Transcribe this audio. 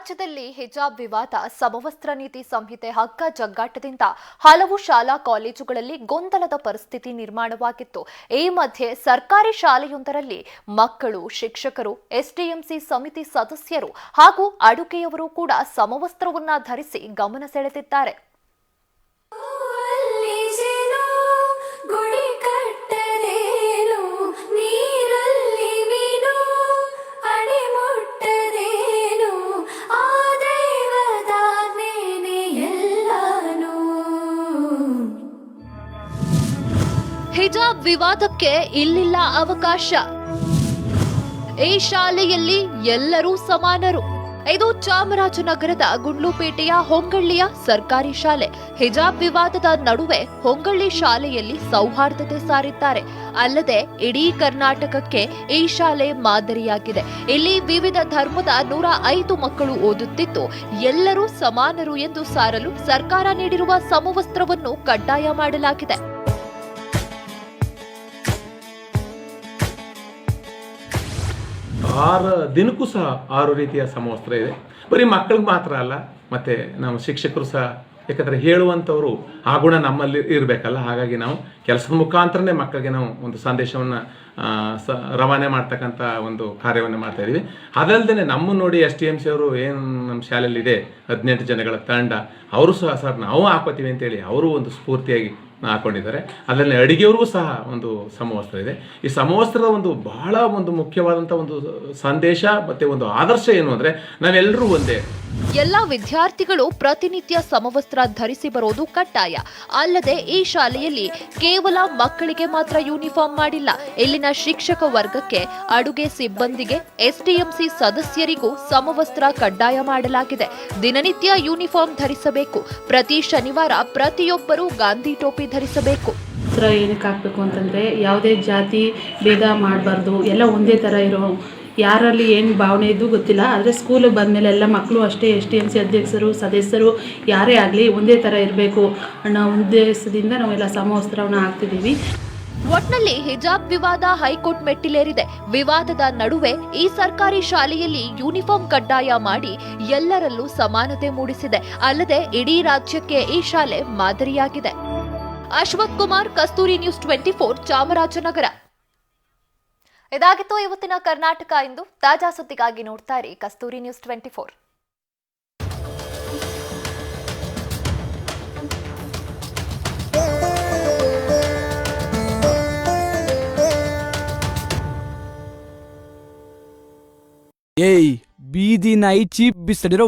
ರಾಜ್ಯದಲ್ಲಿ ಹಿಜಾಬ್ ವಿವಾದ, ಸಮವಸ್ತ್ರ ನೀತಿ ಸಂಹಿತೆ ಹಗ್ಗ ಜಗ್ಗಾಟದಿಂದ ಹಲವು ಶಾಲಾ ಕಾಲೇಜುಗಳಲ್ಲಿ ಗೊಂದಲದ ಪರಿಸ್ಥಿತಿ ನಿರ್ಮಾಣವಾಗಿತ್ತು. ಈ ಮಧ್ಯೆ ಸರ್ಕಾರಿ ಶಾಲೆಯೊಂದರಲ್ಲಿ ಮಕ್ಕಳು, ಶಿಕ್ಷಕರು, ಎಸ್ಡಿಎಂಸಿ ಸಮಿತಿ ಸದಸ್ಯರು ಹಾಗೂ ಅಡುಗೆಯವರು ಕೂಡ ಸಮವಸ್ತ್ರವನ್ನ ಧರಿಸಿ ಗಮನ ಸೆಳೆದಿದ್ದಾರೆ. ಹಿಜಾಬ್ ವಿವಾದಕ್ಕೆ ಇಲ್ಲಿಲ್ಲ ಅವಕಾಶ. ಈ ಶಾಲೆಯಲ್ಲಿ ಎಲ್ಲರೂ ಸಮಾನರು. ಇದು ಚಾಮರಾಜನಗರದ ಗುಂಡ್ಲುಪೇಟೆಯ ಹೊಂಗಳ್ಳಿಯ ಸರ್ಕಾರಿ ಶಾಲೆ. ಹಿಜಾಬ್ ವಿವಾದದ ನಡುವೆ ಹೊಂಗಳ್ಳಿ ಶಾಲೆಯಲ್ಲಿ ಸೌಹಾರ್ದತೆ ಸಾರಿದ್ದಾರೆ. ಅಲ್ಲದೆ ಇಡೀ ಕರ್ನಾಟಕಕ್ಕೆ ಈ ಶಾಲೆ ಮಾದರಿಯಾಗಿದೆ. ಇಲ್ಲಿ ವಿವಿಧ ಧರ್ಮದ 105 ಮಕ್ಕಳು ಓದುತ್ತಿದ್ದು ಎಲ್ಲರೂ ಸಮಾನರು ಎಂದು ಸಾರಲು ಸರ್ಕಾರ ನೀಡಿರುವ ಸಮವಸ್ತ್ರವನ್ನು ಕಡ್ಡಾಯ ಮಾಡಲಾಗಿದೆ. ದಿನಕ್ಕೂ ಸಹ 6 ರೀತಿಯ ಸಮವಸ್ತ್ರ ಇದೆ. ಬರೀ ಮಕ್ಕಳಿಗೆ ಮಾತ್ರ ಅಲ್ಲ, ಮತ್ತು ನಮ್ಮ ಶಿಕ್ಷಕರು ಸಹ, ಯಾಕಂದರೆ ಹೇಳುವಂಥವರು ಆ ಗುಣ ನಮ್ಮಲ್ಲಿ ಇರಬೇಕಲ್ಲ. ಹಾಗಾಗಿ ನಾವು ಕೆಲಸದ ಮುಖಾಂತರನೇ ಮಕ್ಕಳಿಗೆ ನಾವು ಒಂದು ಸಂದೇಶವನ್ನು ರವಾನೆ ಮಾಡ್ತಕ್ಕಂಥ ಒಂದು ಕಾರ್ಯವನ್ನು ಮಾಡ್ತಾ ಇದ್ದೀವಿ. ಅದಲ್ಲದೆ ನಮ್ಮನ್ನು ನೋಡಿ STMC ಅವರು ಏನು ನಮ್ಮ ಶಾಲೆಯಲ್ಲಿದೆ 18 ಜನಗಳ ತಂಡ, ಅವರು ಸಹ ಸರ್ ನಾವು ಹಾಕೋತೀವಿ ಅಂತೇಳಿ ಅವರು ಒಂದು ಸ್ಫೂರ್ತಿಯಾಗಿ ಹಾಕೊಂಡಿದ್ದಾರೆ. ಅದರಲ್ಲಿ ಅಡಿಗೆಯವ್ರಿಗೂ ಸಹ ಒಂದು ಸಮವಸ್ತ್ರ ಇದೆ. ಈ ಸಮವಸ್ತ್ರದ ಒಂದು ಬಹಳ ಒಂದು ಮುಖ್ಯವಾದಂಥ ಒಂದು ಸಂದೇಶ ಮತ್ತು ಒಂದು ಆದರ್ಶ ಏನು ಅಂದರೆ ನಾವೆಲ್ಲರೂ ಒಂದೇ. ಎಲ್ಲ ವಿದ್ಯಾರ್ಥಿಗಳು ಪ್ರತಿನಿತ್ಯ ಸಮವಸ್ತ್ರ ಧರಿಸಿ ಬರೋದು ಕಡ್ಡಾಯ. ಅಲ್ಲದೆ ಈ ಶಾಲೆಯಲ್ಲಿ ಕೇವಲ ಮಕ್ಕಳಿಗೆ ಮಾತ್ರ ಯೂನಿಫಾರ್ಮ್ ಮಾಡಿಲ್ಲ. ಇಲ್ಲಿನ ಶಿಕ್ಷಕ ವರ್ಗಕ್ಕೆ, ಅಡುಗೆ ಸಿಬ್ಬಂದಿಗೆ, ಎಸ್ಡಿಎಂಸಿ ಸದಸ್ಯರಿಗೂ ಸಮವಸ್ತ್ರ ಕಡ್ಡಾಯ ಮಾಡಲಾಗಿದೆ. ದಿನನಿತ್ಯ ಯೂನಿಫಾರ್ಮ್ ಧರಿಸಬೇಕು. ಪ್ರತಿ ಶನಿವಾರ ಪ್ರತಿಯೊಬ್ಬರೂ ಗಾಂಧಿ ಟೋಪಿ ಧರಿಸಬೇಕು. ಏನಕ್ಕೆ ಹಾಕಬೇಕು ಅಂತಂದರೆ ಯಾವುದೇ ಜಾತಿ ಭೇದ ಮಾಡಬಾರ್ದು, ಎಲ್ಲ ಒಂದೇ ಥರ ಇರೋ, ಯಾರಲ್ಲಿ ಏನು ಭಾವನೆ ಇದ್ದು ಗೊತ್ತಿಲ್ಲ. ಆದರೆ ಸ್ಕೂಲಿಗೆ ಬಂದಮೇಲೆ ಎಲ್ಲ ಮಕ್ಕಳು ಅಷ್ಟೇ STMC ಅಧ್ಯಕ್ಷರು, ಸದಸ್ಯರು ಯಾರೇ ಆಗಲಿ ಒಂದೇ ಥರ ಇರಬೇಕು ಅನ್ನೋ ಉದ್ದೇಶದಿಂದ ನಾವೆಲ್ಲ ಸಮವಸ್ತ್ರವನ್ನು ಹಾಕ್ತಿದ್ದೀವಿ. ಒಟ್ನಲ್ಲಿ ಹಿಜಾಬ್ ವಿವಾದ ಹೈಕೋರ್ಟ್ ಮೆಟ್ಟಿಲೇರಿದೆ. ವಿವಾದದ ನಡುವೆ ಈ ಸರ್ಕಾರಿ ಶಾಲೆಯಲ್ಲಿ ಯೂನಿಫಾರ್ಮ್ ಕಡ್ಡಾಯ ಮಾಡಿ ಎಲ್ಲರಲ್ಲೂ ಸಮಾನತೆ ಮೂಡಿಸಿದೆ. ಅಲ್ಲದೆ ಇಡೀ ರಾಜ್ಯಕ್ಕೆ ಈ ಶಾಲೆ ಮಾದರಿಯಾಗಿದೆ. ಅಶ್ವಥ್ ಕುಮಾರ್, ಕಸ್ತೂರಿ ನ್ಯೂಸ್ 24, ಚಾಮರಾಜನಗರ. ಇದಾಗಿತ್ತು ಇವತ್ತಿನ ಕರ್ನಾಟಕ ಇಂದು. ತಾಜಾ ಸುದ್ದಿಗಾಗಿ ನೋಡ್ತಾ ಇರಿ ಕಸ್ತೂರಿ ನ್ಯೂಸ್ 24. ಏಯ್ ಬೀದಿ ನಾಯಿ ಚೀಪ್ ಬಿಸಿಡಿರೋ